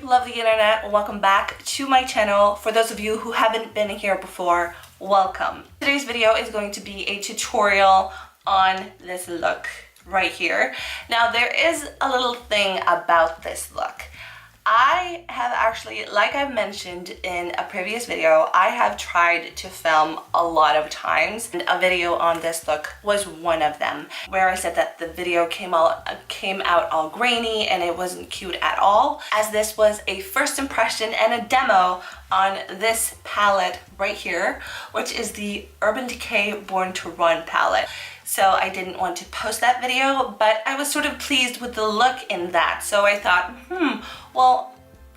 lovely internet. Welcome back to my channel. For those of you who haven't been here before, welcome. Today's video is going to be a tutorial on this look right here. Now there is a little thing about this look. I have actually, like I've mentioned in a previous video, I have tried to film a lot of times, and a video on this look was one of them, where I said that the video came out all grainy and it wasn't cute at all, as this was a first impression and a demo on this palette right here, which is the Urban Decay Born to Run palette. So I didn't want to post that video, but I was sort of pleased with the look in that. So I thought, well,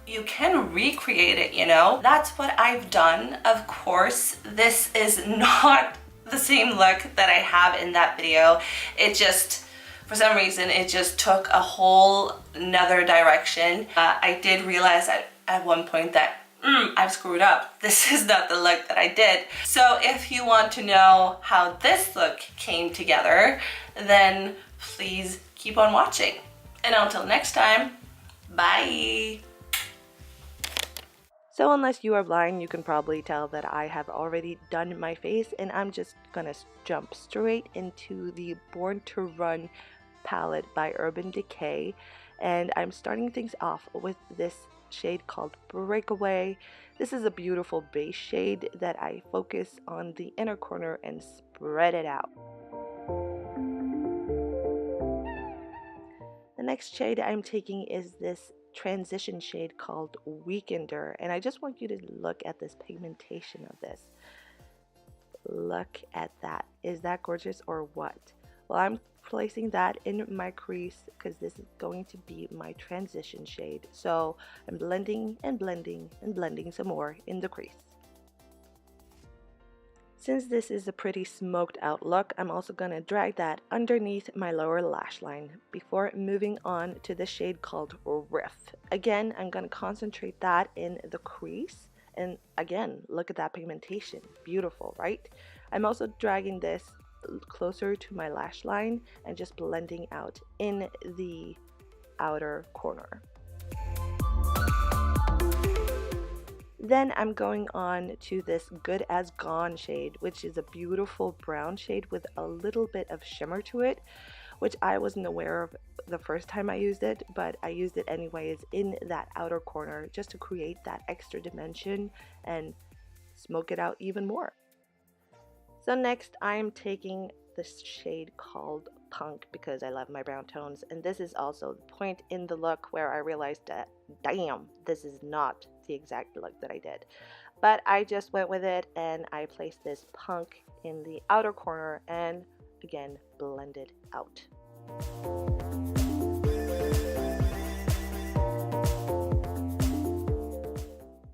you can recreate it, you know? That's what I've done. Of course, this is not the same look that I have in that video. It just, for some reason, it just took a whole nother direction. I did realize at one point that I've screwed up. This is not the look that I did. So if you want to know how this look came together, then please keep on watching. And until next time, bye. So unless you are blind, you can probably tell that I have already done my face, and I'm just gonna jump straight into the Born to Run palette by Urban Decay. And I'm starting things off with this shade called Breakaway. This is a beautiful base shade that I focus on the inner corner and spread it out. The next shade I'm taking is this transition shade called Weekender, and I just want you to look at this pigmentation of this. Look at that. Is that gorgeous or what? Well, I'm placing that in my crease because this is going to be my transition shade. So I'm blending and blending and blending some more in the crease. Since this is a pretty smoked out look, I'm also going to drag that underneath my lower lash line before moving on to the shade called Riff. Again, I'm going to concentrate that in the crease. And again, look at that pigmentation. Beautiful, right? I'm also dragging this closer to my lash line and just blending out in the outer corner. Then I'm going on to this Good As Gone shade, which is a beautiful brown shade with a little bit of shimmer to it, which I wasn't aware of the first time I used it, but I used it anyways in that outer corner just to create that extra dimension and smoke it out even more. So next I'm taking this shade called Punk because I love my brown tones, and this is also the point in the look where I realized that, damn, this is not the exact look that I did. But I just went with it and I placed this Punk in the outer corner and again blended out.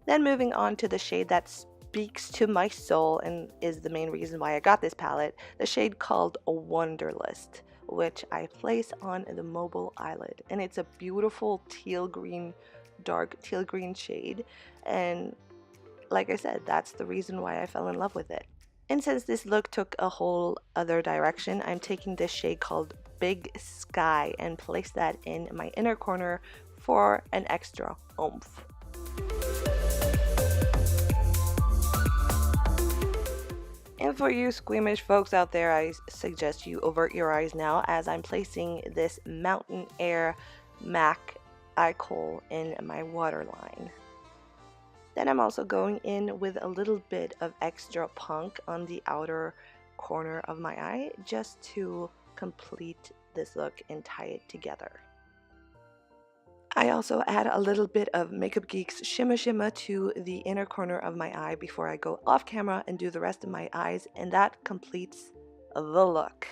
Then moving on to the shade that's speaks to my soul and is the main reason why I got this palette, the shade called Wonderlust, which I place on the mobile eyelid, and it's a beautiful teal green, dark teal green shade, and like I said, that's the reason why I fell in love with it. And since this look took a whole other direction, I'm taking this shade called Big Sky and place that in my inner corner for an extra oomph. And for you squeamish folks out there, I suggest you avert your eyes now as I'm placing this Mountain Air MAC eye kohl in my waterline. Then I'm also going in with a little bit of extra Punk on the outer corner of my eye just to complete this look and tie it together. I also add a little bit of Makeupgeek's Shimashimma to the inner corner of my eye before I go off camera and do the rest of my eyes, and that completes the look.